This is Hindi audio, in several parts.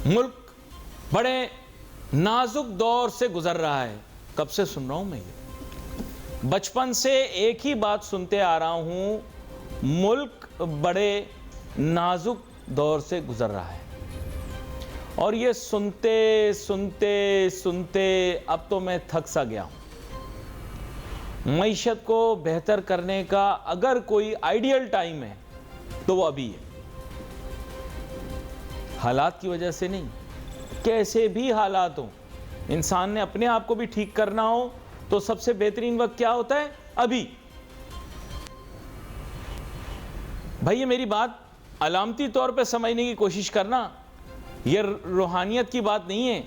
मुल्क बड़े नाजुक दौर से गुजर रहा है। कब से सुन रहा हूं मैं ये, बचपन से एक ही बात सुनते आ रहा हूं, मुल्क बड़े नाजुक दौर से गुजर रहा है। और ये सुनते सुनते सुनते अब तो मैं थक सा गया हूं। मईशत को बेहतर करने का अगर कोई आइडियल टाइम है तो वो अभी है। हालात की वजह से नहीं, कैसे भी हालात हो, इंसान ने अपने आप को भी ठीक करना हो तो सबसे बेहतरीन वक्त क्या होता है? अभी। भाई ये मेरी बात अलामती तौर पे समझने की कोशिश करना, ये रूहानियत की बात नहीं है।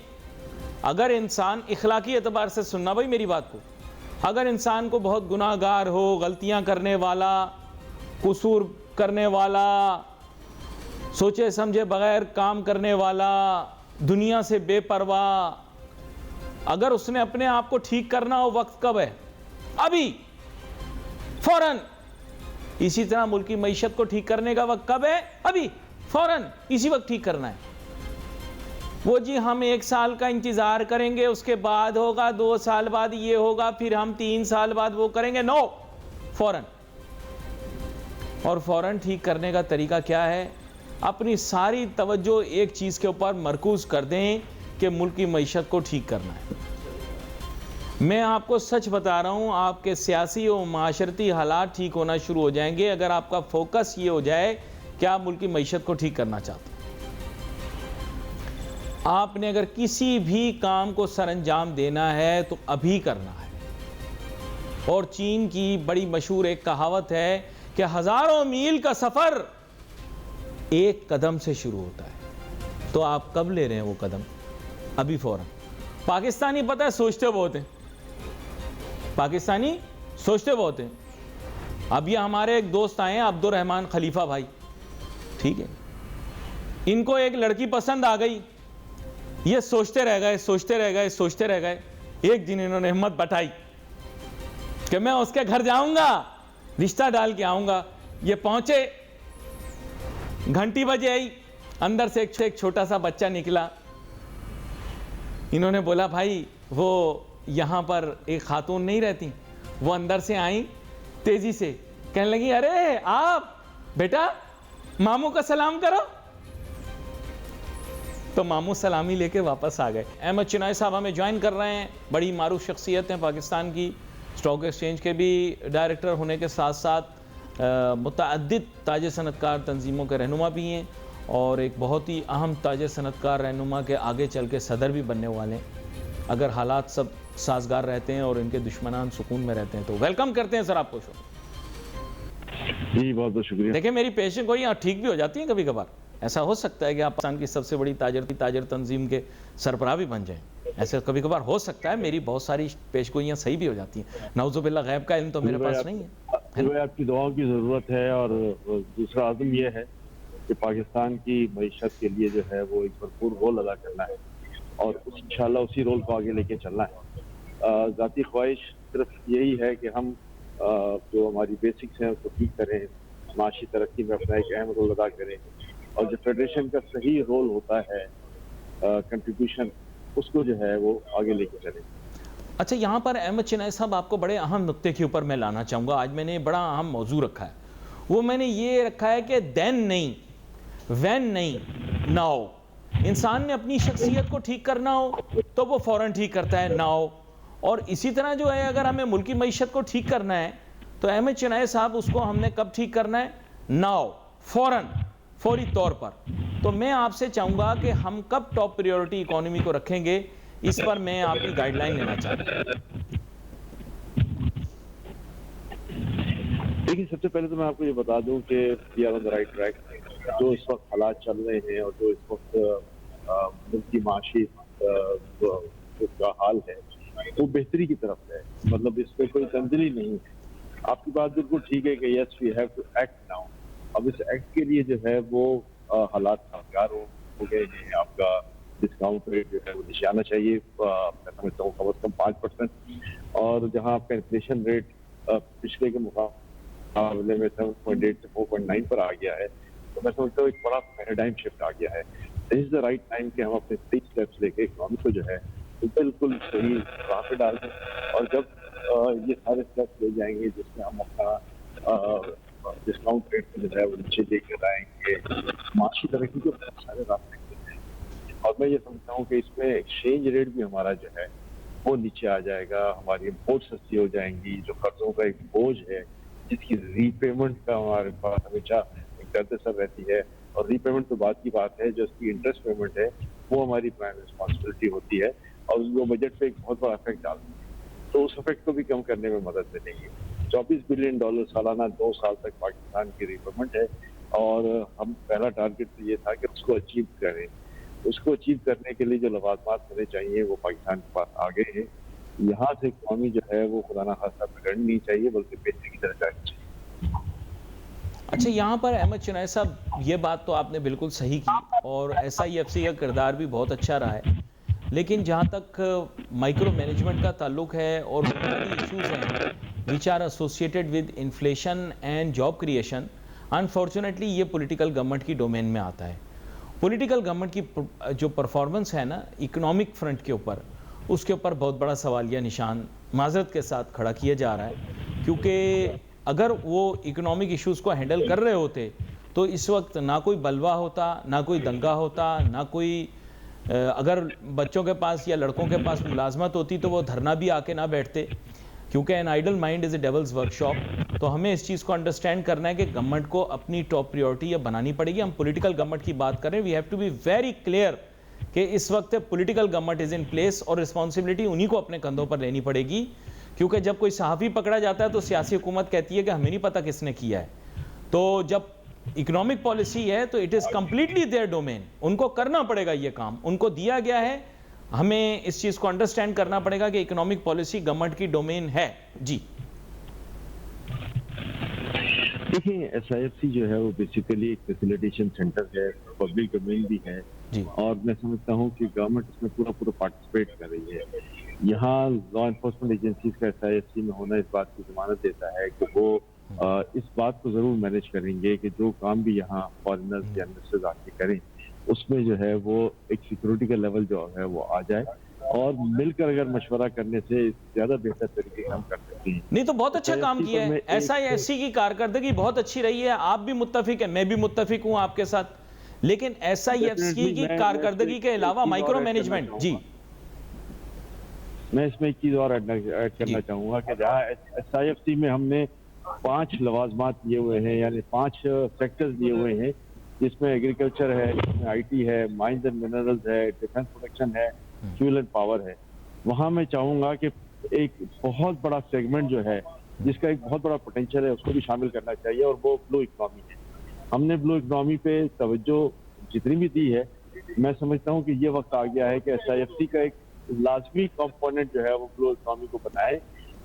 अगर इंसान इखलाकी एतबार से सुनना भाई मेरी बात को, अगर इंसान को बहुत गुनाहगार हो, गलतियां करने वाला, कसूर करने वाला, सोचे समझे बगैर काम करने वाला, दुनिया से बेपरवाह, अगर उसने अपने आप को ठीक करना हो, वक्त कब है? अभी, फौरन। इसी तरह मुल्क की मईशत को ठीक करने का वक्त कब है? अभी, फौरन, इसी वक्त ठीक करना है। वो जी हम 1 साल का इंतजार करेंगे, उसके बाद होगा, 2 साल बाद ये होगा, फिर हम 3 साल बाद वो करेंगे। नो, फौरन। और फौरन ठीक करने का तरीका क्या है? अपनी सारी तवज्जो एक चीज के ऊपर मरकूज कर दें कि मुल्क की मईशत को ठीक करना है। मैं आपको सच बता रहा हूं, आपके सियासी और माशरती हालात ठीक होना शुरू हो जाएंगे अगर आपका फोकस ये हो जाए कि आप मुल्क की मईशत को ठीक करना चाहते हैं। आपने अगर किसी भी काम को सरअंजाम देना है तो अभी करना है। और चीन की बड़ी मशहूर एक कहावत है कि हजारों मील का सफर एक कदम से शुरू होता है। तो आप कब ले रहे हैं वो कदम? अभी, फौरन। पाकिस्तानी पता है सोचते बहुत हैं, पाकिस्तानी सोचते बहुत हैं। अब ये हमारे एक दोस्त आए हैं, अब्दुल रहमान खलीफा भाई, ठीक है, इनको एक लड़की पसंद आ गई, ये सोचते रह गए, सोचते रह गए, सोचते रह गए। एक दिन इन्होंने हिम्मत बटाई कि मैं उसके घर जाऊंगा, रिश्ता डाल के आऊंगा। ये पहुंचे, घंटी बजे आई, अंदर से एक छोटा सा बच्चा निकला। इन्होंने बोला भाई वो यहां पर एक खातून नहीं रहती, वो अंदर से आई तेजी से, कहने लगी अरे आप बेटा मामू का सलाम करो। तो मामू सलामी लेके वापस आ गए। अहमद चिनाई साहब हमें ज्वाइन कर रहे हैं, बड़ी मारूफ शख्सियत हैं पाकिस्तान की, स्टॉक एक्सचेंज के भी डायरेक्टर होने के साथ साथ मुतअद्दिद ताज सनतकार तंजीमों के रहनुमा भी हैं और एक बहुत ही अहम ताज सनतकार रहनुमा के आगे चल के सदर भी बनने वाले हैं अगर हालात सब साजगार रहते हैं और इनके दुश्मनान सुकून में रहते हैं। तो वेलकम करते हैं सर आपको शो। जी बहुत बहुत शुक्रिया। देखिए मेरी पेशेंट कोई यहाँ ठीक भी हो जाती है कभी कभार। ऐसा हो सकता है कि आप पाकिस्तान की सबसे बड़ी ताजर तंजीम के सरबराह भी बन जाएं, ऐसे कभी कभार हो सकता है। मेरी बहुत सारी पेशगोइयाँ सही भी हो जाती हैं। नौजुबिल्लाह, गैब का इल्म तो मेरे पास नहीं है। आपकी दुआओं की ज़रूरत है। और दूसरा आज़म यह है कि पाकिस्तान की मईशत के लिए जो है वो एक भरपूर रोल अदा करना है और इंशाल्लाह उसी रोल को आगे लेके चलना है। ज़ाती ख्वाहिश सिर्फ यही है कि हम जो हमारी बेसिक्स हैं उसको ठीक करें, माशी तरक्की में अपना एक अहम रोल अदा करें और जो फेडरेशन का सही रोल होता है कंट्रीब्यूशन, उसको जो है वो आगे लेके चलें। अच्छा, यहाँ पर अहमद चिनाई साहब आपको बड़े अहम नुक्ते के ऊपर मैं लाना चाहूँगा। आज मैंने बड़ा अहम मौजू रखा है, वो मैंने ये रखा है कि देन नहीं, व्हेन नहीं, नाउ। इंसान ने अपनी शख्सियत को ठीक करना हो तो वो फौरन ठीक करता है, नाउ। और इसी तरह जो है अगर हमें मुल्की मईशत को ठीक करना है तो अहमद चिनाई साहब उसको हमने कब ठीक करना है? नाउ, फौरन, फौरी तौर पर। तो मैं आपसे चाहूँगा कि हम कब टॉप प्रायोरिटी इकोनॉमी को रखेंगे, इस पर मैं आपकी गाइडलाइन लेना चाहता हूँ। देखिए सबसे पहले तो मैं आपको ये बता दूं कि we are on the right track. जो इस वक्त हालात चल रहे हैं और जो इस वक्त मुल्क की माशी का हाल है वो बेहतरी की तरफ है, मतलब इस पर कोई तंजली नहीं है। आपकी बात बिल्कुल ठीक है कि yes we have to act now. अब इस एक्ट के लिए जो है वो हालात साजगार हो गए हैं। आपका डिस्काउंट रेट जो है वो नीचे आना चाहिए, मैं समझता हूँ कम से कम 5%। और जहाँ आपका इन्फ्लेशन रेट पिछले के मुकाबले में 7.8 से 4.9 पर आ गया है, तो मैं समझता हूँ एक बड़ा पैराडाइम शिफ्ट आ गया है। This is the right time कि हम अपने सही स्टेप्स लेके इकोनॉमी को जो है वो बिल्कुल सही राह पे डाल दें। और जब ये सारे स्टेप्स ले जाएंगे जिसमें हम अपना डिस्काउंट रेट जो है वो नीचे लेकर आएंगे, माशी तरक्की के बहुत सारे रास्ते खुलते हैं। और मैं ये समझता हूँ कि इसमें एक्सचेंज रेट भी हमारा जो है वो नीचे आ जाएगा, हमारी इम्पोर्ट सस्ती हो जाएंगी, जो कर्जों का एक बोझ है जिसकी रीपेमेंट का हमारे पास हमेशा एक दर्द रहती है, और रीपेमेंट तो बात की बात है, जो उसकी इंटरेस्ट पेमेंट है वो हमारी प्राइम रिस्पॉन्सिबिलिटी होती है और वो बजट पे एक बहुत बड़ा इफेक्ट डालती है। तो उस इफेक्ट को भी कम करने में मदद मिलेगी। $24 बिलियन सालाना 2 साल तक पाकिस्तान की रीपेमेंट है, और हम पहला टारगेट तो ये था कि उसको अचीव करें। उसको अचीव करने के लिए जो लवाजमात होने चाहिए वो पाकिस्तान के पास आ गए हैं। यहाँ से इकॉनमी जो है वो खुदा ना खास्ता बिगड़नी नहीं चाहिए, बल्कि बेहतरी की तरफ जानी चाहिए। अच्छा, यहाँ पर अहमद चुनाई साहब, ये बात तो आपने बिल्कुल सही की और SIFC का किरदार भी बहुत अच्छा रहा है, लेकिन जहाँ तक माइक्रो मैनेजमेंट का ताल्लुक है और बुनियादी इश्यूज हैं which are associated with inflation and job creation, unfortunately ये पॉलिटिकल गवर्नमेंट की डोमेन में आता है। पॉलिटिकल गवर्नमेंट की जो परफॉर्मेंस है ना इकोनॉमिक फ्रंट के ऊपर, उसके ऊपर बहुत बड़ा सवालिया निशान माजरत के साथ खड़ा किया जा रहा है, क्योंकि अगर वो इकोनॉमिक इश्यूज़ को हैंडल कर रहे होते तो इस वक्त ना कोई बलवा होता, ना कोई दंगा होता, ना कोई अगर बच्चों के पास या लड़कों के पास मुलाजमत होती तो वो धरना भी आके ना बैठते, क्योंकि an idle mind is a devil's workshop. तो हमें इस चीज़ को अंडरस्टैंड करना है कि गवर्नमेंट को अपनी टॉप प्रायोरिटी अब बनानी पड़ेगी। हम पॉलिटिकल गवर्नमेंट की बात करें, we have to be very clear कि इस वक्त political government is in place और रिस्पॉन्सिबिलिटी उन्हीं को अपने कंधों पर लेनी पड़ेगी, क्योंकि जब कोई सहाफ़ी पकड़ा जाता है तो सियासी हुकूमत कहती है कि हमें नहीं पता किसने किया है। तो जब इकोनॉमिक पॉलिसी है तो it is completely there domain, उनको करना पड़ेगा ये काम, उनको दिया गया है। हमें इस चीज़ को अंडरस्टैंड करना पड़ेगा कि इकोनॉमिक पॉलिसी गवर्नमेंट की डोमेन है। जी देखिए, SIFC जो है वो बेसिकली एक फैसिलिटेशन सेंटर है, पब्लिक डोमेन भी है, और मैं समझता हूँ कि गवर्नमेंट इसमें पूरा पार्टिसिपेट कर रही है। यहाँ लॉ एनफोर्समेंट एजेंसीज का SIFC में होना इस बात की जमानत देता है कि वो इस बात को जरूर मैनेज करेंगे कि जो काम भी यहाँ फॉरेनर्स या इन्वेस्टर्स आके करें उसमें जो है वो एक सिक्योरिटी का लेवल जो है वो आ जाए, और मिलकर अगर मशवरा करने से ज्यादा बेहतर तरीके से हम कर सकते हैं। नहीं तो बहुत अच्छा काम किया है, SIFC की कारकर्दगी बहुत अच्छी रही है, आप भी मुत्तफिक है, मैं भी मुत्तफिक हूँ आपके साथ, लेकिन SIFC की कारकर्दगी के अलावा माइक्रो मैनेजमेंट। जी मैं इसमें एक चीज और ऐड करना चाहूंगा कि जहाँ SIFC में हमने 5 लवाजमात लिए हुए हैं, यानी 5 सेक्टर्स लिए हुए हैं, जिसमें एग्रीकल्चर है, जिसमें IT है, माइंस एंड मिनरल्स है, डिफेंस प्रोटेक्शन है, फ्यूल एंड पावर है। वहाँ मैं चाहूंगा कि एक बहुत बड़ा सेगमेंट जो है जिसका एक बहुत बड़ा पोटेंशियल है उसको भी शामिल करना चाहिए, और वो ब्लू इकोनॉमी है। हमने ब्लू इकोनॉमी पे तवज्जो जितनी भी दी है, मैं समझता हूँ कि ये वक्त आ गया है कि SIFC का एक लाजमी कंपोनेंट जो है वो ब्लू इकोनॉमी को बनाए।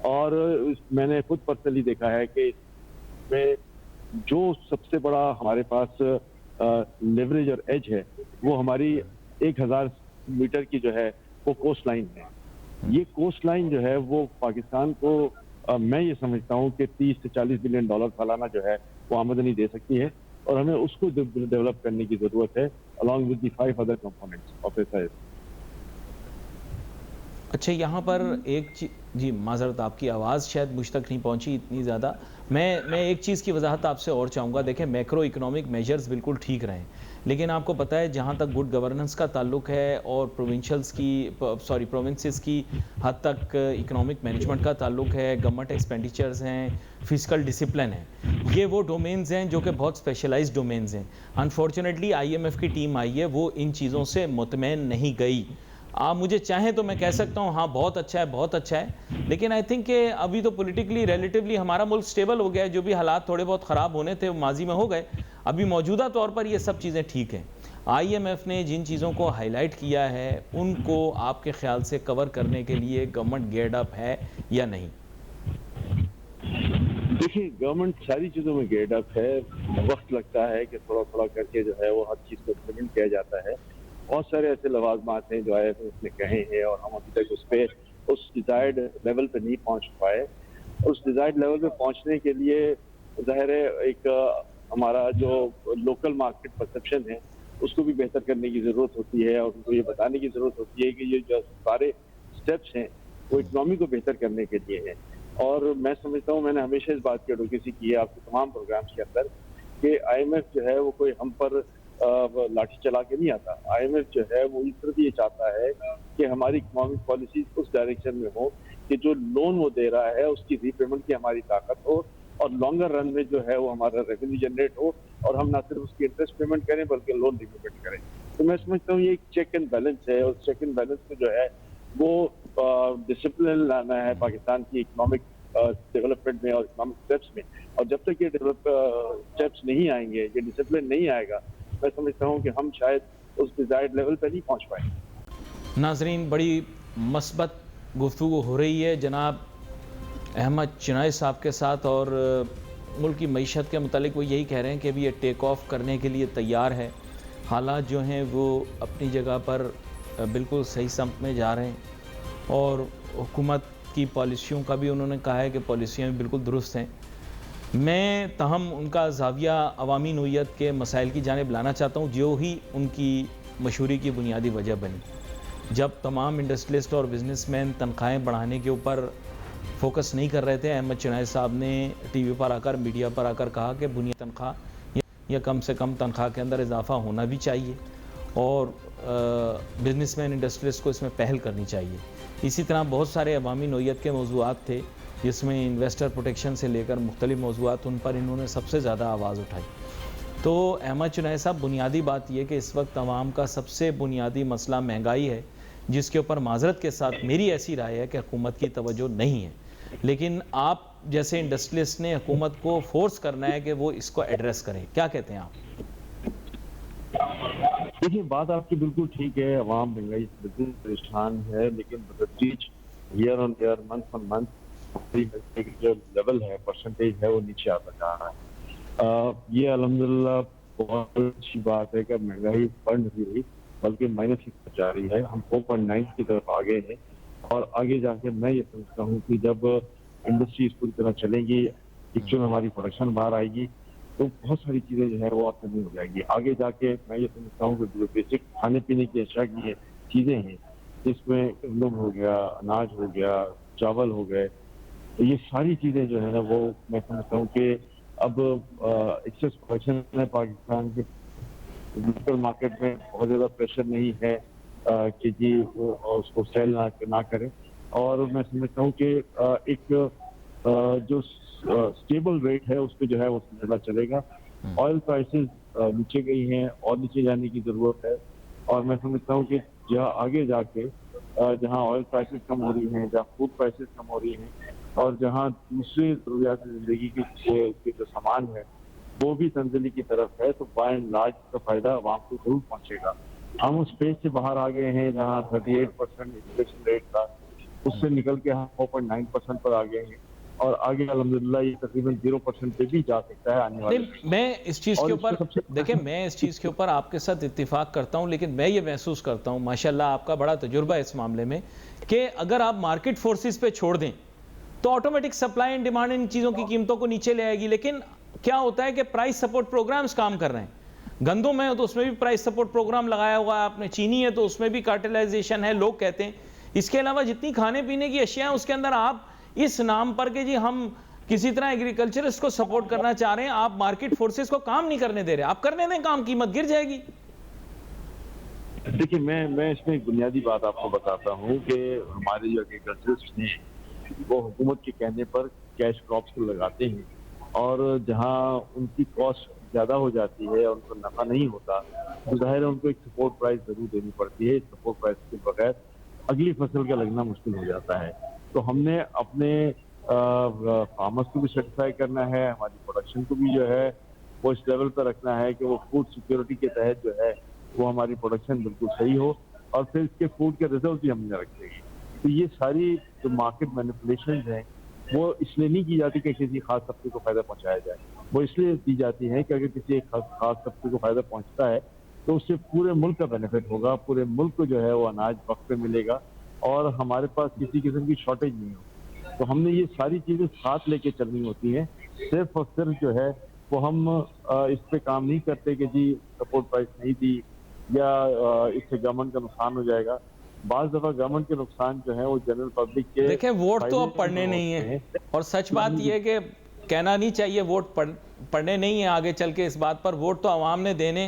और मैंने खुद पर्सनली देखा है कि इसमें जो सबसे बड़ा हमारे पास लेवरेज और एज है वो हमारी 1000 मीटर की जो है वो कोस्ट लाइन है। ये कोस्ट लाइन जो है वो पाकिस्तान को मैं ये समझता हूँ कि 30 से $40 बिलियन सालाना जो है वो आमदनी दे सकती है, और हमें उसको डेवलप करने की जरूरत है along with the 5 other components of SIFC। अच्छा, यहाँ पर एक जी माजरत, आपकी आवाज़ शायद मुझ तक नहीं पहुँची इतनी ज़्यादा। मैं एक चीज़ की वजाहत आपसे और चाहूँगा। देखें, मैक्रो इकोनॉमिक मेजर्स बिल्कुल ठीक रहें, लेकिन आपको पता है जहाँ तक गुड गवर्नेंस का ताल्लुक है और प्रोविंसेस की हद तक इकोनॉमिक मैनेजमेंट का ताल्लुक है, गवर्नमेंट एक्सपेंडिचर्स हैं, फिजिकल डिसिप्लिन है, ये वो डोमेन्स हैं जो कि बहुत स्पेशलाइज्ड डोमेन्स हैं। अनफॉर्चुनेटली IMF की टीम आई है, वो इन चीज़ों से मुतमैन नहीं गई। आप मुझे चाहें तो मैं कह सकता हूँ हाँ बहुत अच्छा है, बहुत अच्छा है, लेकिन आई थिंक कि अभी तो पॉलिटिकली रिलेटिवली हमारा मुल्क स्टेबल हो गया है। जो भी हालात थोड़े बहुत ख़राब होने थे वो माजी में हो गए, अभी मौजूदा तौर पर ये सब चीज़ें ठीक हैं। IMF ने जिन चीज़ों को हाईलाइट किया है उनको आपके ख्याल से कवर करने के लिए गवर्नमेंट गेयर्ड अप है या नहीं? देखिए, गवर्नमेंट सारी चीज़ों में गेयर्ड अप है। वक्त लगता है कि थोड़ा थोड़ा करके जो है वो हर चीज़ को इम्प्लीमेंट किया जाता है। बहुत सारे ऐसे लवाजमात हैं जो IMF ने कहे हैं और हम अभी तक उस डिजायर्ड लेवल पे नहीं पहुंच पाए। उस डिजायर्ड लेवल पे पहुंचने के लिए ज़ाहिर है एक हमारा जो लोकल मार्केट परसेप्शन है उसको भी बेहतर करने की ज़रूरत होती है और उनको ये बताने की ज़रूरत होती है कि ये जो सारे स्टेप्स हैं वो इकोनॉमी को बेहतर करने के लिए हैं। और मैं समझता हूँ, मैंने हमेशा इस बात की एडवोकेसी की है आपके तमाम प्रोग्राम्स के अंदर, कि आईएमएफ जो है वो कोई हम पर वो लाठी चला के नहीं आता। आईएमएफ जो है वो इस तरफ ये चाहता है कि हमारी इकोनॉमिक पॉलिसीज उस डायरेक्शन में हो कि जो लोन वो दे रहा है उसकी रीपेमेंट की हमारी ताकत हो और लॉन्गर रन में जो है वो हमारा रेवेन्यू जनरेट हो और हम ना सिर्फ उसकी इंटरेस्ट पेमेंट करें बल्कि लोन रीपेमेंट करें। तो मैं समझता हूँ ये एक चेक एंड बैलेंस है और चेक एंड बैलेंस में जो है वो डिसिप्लिन लाना है पाकिस्तान की इकोनॉमिक डेवलपमेंट में और इकोनॉमिक स्टेप्स में। और जब तक ये डेवलप स्टेप्स नहीं आएंगे, ये डिसिप्लिन नहीं आएगा, मैं समझता हूँ कि हम शायद उस डिजायर्ड लेवल पर नहीं पहुँच पाएंगे। नाजरीन, बड़ी मस्बत गुफ्तगू हो रही है जनाब अहमद चिनाई साहब के साथ और मुल्क की मईशत के मुतालिक वो यही कह रहे हैं कि अभी ये टेक ऑफ करने के लिए तैयार है। हालात जो हैं वो अपनी जगह पर बिल्कुल सही समत में जा रहे हैं और हुकूमत की पॉलिसियों का भी उन्होंने कहा है कि पॉलिसियाँ भी बिल्कुल दुरुस्त हैं। मैं तहम उनका ज़ाविया अवामी नोयत के मसाइल की जानिब लाना चाहता हूँ जो ही उनकी मशहूरी की बुनियादी वजह बनी। जब तमाम इंडस्ट्रियलिस्ट और बिजनेसमैन तनख्वाहें बढ़ाने के ऊपर फोकस नहीं कर रहे थे, अहमद चिनाई साहब ने टीवी पर आकर, मीडिया पर आकर कहा कि बुनियादी तनख्वाह या कम से कम तनख्वाह के अंदर इजाफा होना भी चाहिए और बिजनेसमैन इंडस्ट्रियलिस्ट को इसमें पहल करनी चाहिए। इसी तरह बहुत सारे अवामी नोयत के मौज़ूआत थे जिसमें इन्वेस्टर प्रोटेक्शन से लेकर मुख्तलिफ मौज़ूआत, उन पर इन्होंने सबसे ज़्यादा आवाज़ उठाई। तो अहमद चिनाई साहब, बुनियादी बात यह कि इस वक्त अवाम का सबसे बुनियादी मसला महंगाई है, जिसके ऊपर माजरत के साथ मेरी ऐसी राय है कि हुकूमत की तवज्जो नहीं है, लेकिन आप जैसे इंडस्ट्रियलिस्ट ने हुकूमत को फोर्स करना है कि वो इसको एड्रेस करें। क्या कहते हैं आप? देखिए, बात आपकी बिल्कुल ठीक है, अवाम महंगाई से बिल्कुल परेशान है, लेकिन बदतरीज year on year, month on month जो लेवल है, परसेंटेज है, वो नीचे आता जा रहा है। ये अल्हम्दुलिल्लाह बहुत अच्छी बात है कि महंगाई बढ़ नहीं रही बल्कि माइनस की तरफ जा रही है। हम 4.9 की तरफ आगे हैं और आगे जाके मैं ये समझता हूँ कि जब इंडस्ट्रीज पूरी तरह चलेंगी, एक्चुअल हमारी प्रोडक्शन बाहर आएगी, तो बहुत सारी चीज़ें जो है वो आसानी हो जाएगी। आगे जाके मैं ये समझता हूँ कि जो बेसिक खाने पीने की अशिया की चीज़ें हैं, जिसमें गंदम हो गया, अनाज हो गया, चावल हो गए, तो ये सारी चीज़ें जो है ना वो मैं समझता हूँ कि अब एक्सेस प्रोडक्शन है पाकिस्तान के लोकल मार्केट में, बहुत ज़्यादा प्रेशर नहीं है कि जी वो उसको सेल ना करें। और मैं समझता हूँ कि एक जो स्टेबल रेट है उस पर जो है वो ज़्यादा चलेगा। ऑयल प्राइसेस नीचे गई हैं और नीचे जाने की ज़रूरत है और मैं समझता हूँ कि जहाँ आगे जाके जहाँ ऑयल प्राइसेस कम हो रही हैं, जहाँ फूड प्राइसेस कम हो रही हैं और जहाँ दूसरी ज़रूरियात ज़िंदगी के जो सामान है वो भी तंजली की तरफ है, तो बाय एंड लार्ज का फायदा आवाम को जरूर पहुंचेगा। हम उस पेज से बाहर आ गए हैं जहाँ 38% इन्फ्लेशन रेट था, उससे निकल के हम 4.9% पर आ गए हैं और आगे अल्हम्दुलिल्लाह ये तकरीबन 0% पे भी जा सकता है आने वाले। मैं इस चीज़ के ऊपर देखिए, मैं इस चीज़ के ऊपर आपके साथ इत्तेफाक करता हूं, लेकिन मैं ये महसूस करता हूं, माशाल्लाह आपका बड़ा तजुर्बा है इस मामले में, कि अगर आप मार्केट फोर्सेस पे छोड़ दें तो automatic supply and demand in चीज़ों की कीमतों को नीचे ले आएगी। लेकिन क्या होता है कि प्राइस सपोर्ट प्रोग्राम्स काम कर रहे हैं। गंदम है तो उसमें भी प्राइस सपोर्ट प्रोग्राम लगाया हुआ है आपने, चीनी है तो उसमें भी कार्टेलाइजेशन है, लोग कहते हैं। इसके अलावा जितनी खाने पीने की अशिया है उसके अंदर आप इस नाम पर कि जी हम किसी तरह एग्रीकल्चरिस्ट को सपोर्ट करना चाह रहे हैं, आप मार्केट फोर्सेस को काम नहीं करने दे रहे। आप करने दें काम, कीमत गिर जाएगी। देखिए, मैं इसमें एक बुनियादी बात आपको बताता हूँ कि हमारे जो एग्रीकल्चरिस्ट हैं वो हुकूमत के कहने पर कैश क्रॉप्स को लगाते हैं और जहाँ उनकी कॉस्ट ज़्यादा हो जाती है और उनको नफा नहीं होता तो जाहिर है उनको एक सपोर्ट प्राइस जरूर देनी पड़ती है। सपोर्ट प्राइस के बगैर अगली फसल का लगना मुश्किल हो जाता है। तो हमने अपने फार्मर्स को भी सर्टिफाई करना है, हमारी प्रोडक्शन को भी जो है वो इस लेवल पर रखना है कि वो फूड सिक्योरिटी के तहत जो है वो हमारी प्रोडक्शन बिल्कुल सही हो और फिर इसके फूड के रिजल्ट भी हमने रखेंगे। तो ये सारी जो मार्केट मैनिपुलेशन हैं वो इसलिए नहीं की जाती कि किसी खास तबके को फायदा पहुंचाया जाए, वो इसलिए दी जाती है कि अगर किसी एक खास तबके को फायदा पहुंचता है तो उससे पूरे मुल्क का बेनिफिट होगा, पूरे मुल्क को जो है वो अनाज वक्त पे मिलेगा और हमारे पास किसी किस्म की शॉर्टेज नहीं होगी। तो हमने ये सारी चीज़ें साथ लेके चलनी होती हैं। सिर्फ और सिर्फ जो है वो हम इस पे काम नहीं करते कि जी सपोर्ट प्राइस नहीं दी या इससे गवर्नमेंट का नुकसान हो जाएगा। बाज़ दफ़ा गवर्नमेंट के नुकसान जो है वो जनरल पब्लिक के देखें वोट तो अब फायदे पढ़ने में नहीं होते है, हैं। और सच बात यह है कि कहना नहीं चाहिए वोट पढ़ने नहीं है आगे चल के इस बात पर। वोट तो आवाम ने देने,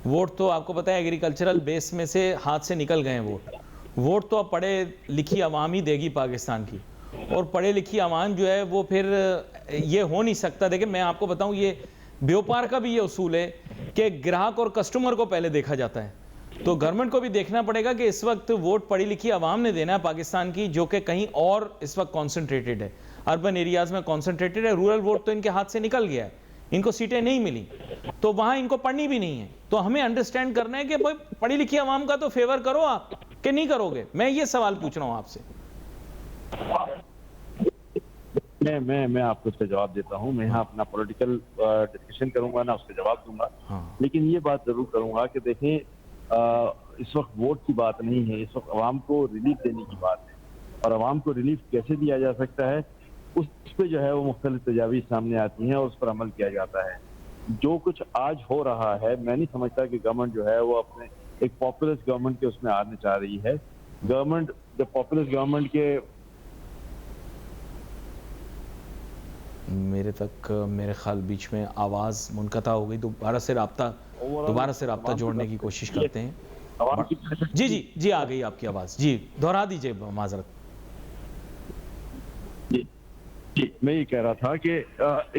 वोट तो आपको पता है एग्रीकल्चरल बेस में से हाथ से निकल गए हैं वोट तो अब पढ़े लिखी आवाम ही देगी पाकिस्तान की। और पढ़े लिखी आवाम जो है वो फिर ये हो नहीं सकता। देखिए मैं आपको बताऊं, ये व्यापार का भी ये उसूल है कि ग्राहक और कस्टमर को पहले देखा जाता है। तो गवर्नमेंट को भी देखना पड़ेगा कि इस वक्त वोट पढ़ी लिखी आवाम ने देना है पाकिस्तान की, जो कि कहीं और इस वक्त कॉन्सेंट्रेटेड है, अर्बन एरियाज में कॉन्सेंट्रेटेड है। रूरल वोट तो इनके हाथ से निकल गया है, इनको सीटें नहीं मिली, तो वहां इनको पढ़नी भी नहीं है। तो हमें अंडरस्टैंड करना है कि भाई पढ़ी लिखी आवाम का तो फेवर करो आप कि नहीं करोगे। मैं ये सवाल पूछ रहा हूं आपसे। मैं आपको इसका जवाब देता हूँ। मैं यहाँ अपना पॉलिटिकल डिस्कशन करूंगा ना, उसका जवाब दूंगा। हाँ। लेकिन ये बात जरूर करूंगा कि देखें, इस वक्त वोट की बात नहीं है, इस वक्त आवाम को रिलीफ देने की बात है। और आवाम को रिलीफ कैसे दिया जा सकता है, उस पर जो है वो मुख्तलिफ तजावीज़ सामने आती हैं और उस पर अमल किया जाता है। जो कुछ आज हो रहा है, मैं नहीं समझता कि गवर्नमेंट जो है वो अपने एक पॉपुलर गवर्नमेंट के उसमें आने चाह रही है। गवर्नमेंट जब पॉपुलर गवर्नमेंट के मेरे तक मेरे ख्याल बीच में आवाज़ मुनक़ता हो गई। दोबारा से राब्ता जोड़ने की कोशिश करते हैं। जी जी जी, आ गई आपकी आवाज़, जी दोहरा दीजिए माजरत। जी मैं ये कह रहा था कि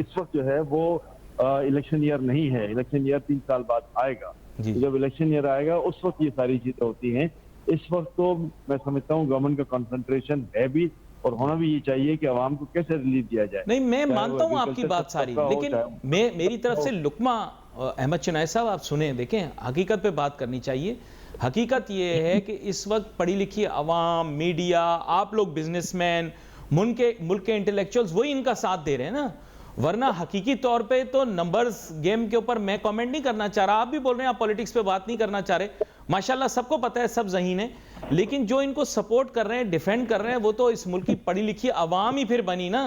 इस वक्त जो है वो इलेक्शन ईयर नहीं है। इलेक्शन ईयर 3 साल बाद आएगा। तो जब इलेक्शन ईयर आएगा उस वक्त ये सारी चीजें होती हैं। इस वक्त तो मैं समझता हूँ गवर्नमेंट का कंसंट्रेशन है भी और होना भी ये चाहिए कि आवाम को कैसे रिलीफ दिया जाए। नहीं, मैं मानता हूँ आपकी बात सारी, लेकिन मेरी तरफ से लुकमा अहमद चुनाई साहब आप सुने, देखें हकीकत पे बात करनी चाहिए। हकीकत ये है कि इस वक्त पढ़ी लिखी आवाम, मीडिया, आप लोग बिजनेसमैन, मुल्क के इंटेलेक्चुअल्स वही इनका साथ दे रहे हैं ना। वरना हकीकी तौर पे तो नंबर्स गेम के ऊपर मैं कमेंट नहीं करना चाह रहा। आप भी बोल रहे हैं आप पॉलिटिक्स पे बात नहीं करना चाह रहे। माशाल्लाह सबको पता है, सब ज़हीन है। लेकिन जो इनको सपोर्ट कर रहे हैं, डिफेंड कर रहे हैं, वो तो इस मुल्क की पढ़ी लिखी आवाम ही फिर बनी ना।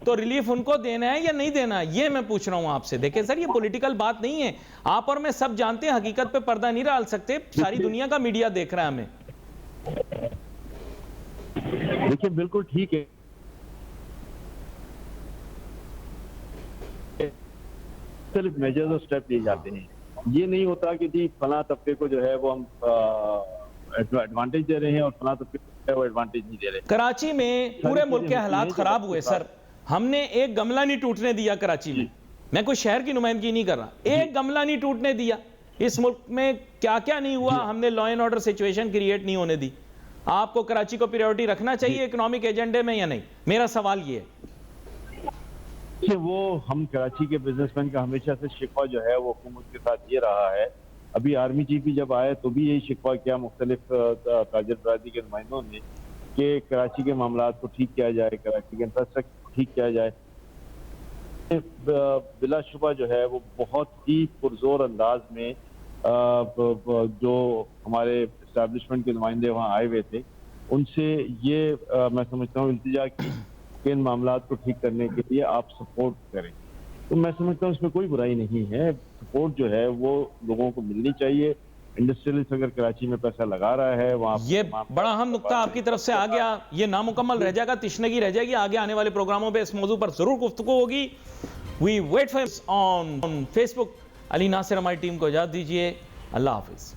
तो रिलीफ उनको देना है या नहीं देना, ये मैं पूछ रहा हूं आपसे। देखिए सर, ये पॉलिटिकल बात नहीं है। आप और मैं सब जानते हैं, हकीकत पे पर्दा नहीं डाल सकते। सारी दुनिया का मीडिया देख रहा है हमें। देखिए बिल्कुल ठीक है, सिर्फ मेजर्स और स्टेप लिए जाते हैं। ये नहीं होता कि जी फला तबके को जो है वो हम एडवांटेज दे रहे हैं और फला तबके को वो एडवांटेज नहीं दे रहे। कराची में पूरे मुल्क के हालात खराब हुए सर। हमने एक गमला नहीं टूटने दिया कराची में। मैं कोई शहर की नुमाइंदगी नहीं कर रहा, एक गमला नहीं टूटने दिया। इस मुल्क में क्या क्या नहीं हुआ, हमने law and order situation create नहीं होने दी। आपको कराची को प्रायोरिटी रखना चाहिए इकोनॉमिक एजेंडे में या नहीं, मेरा सवाल ये है। वो हम कराची के बिजनेसमैन का हमेशा से शिकवा जो है वो हुकूमत के साथ ये रहा है। अभी आर्मी चीफ भी जब आए तो भी यही शिकवा किया मुख्तलिफ ताजिर बरादरी के नुमाइंदों ने कि कराची के मामलात को ठीक किया जाए, कराची के इंफ्रास्ट्रक्चर को ठीक किया जाए। बिलाशुबा जो है वो बहुत ही पुरजोर अंदाज में जो हमारे इस्टेब्लिशमेंट के नुमाइंदे वहाँ आए हुए थे, उनसे ये मैं समझता हूँ इल्तिजा की कि इन मामलात को ठीक करने के लिए आप सपोर्ट करें। तो मैं समझता हूँ इसमें कोई बुराई नहीं है। सपोर्ट जो है वो लोगों को मिलनी चाहिए। इंडस्ट्रियलिस्ट अगर कराची में पैसा लगा रहा है वहाँ, ये बड़ा अहम नुक्ता आपकी तरफ से आ गया। ये नामुकम्मल रह जाएगा, तिश्नगी रह जाएगी। आगे आने वाले प्रोग्रामों पे इस मौजू पर जरूर गुफ्तगू होगी। We wait for on Facebook. Ali Nasir हमारी टीम को इजाजत दीजिए। अल्लाह हाफिज।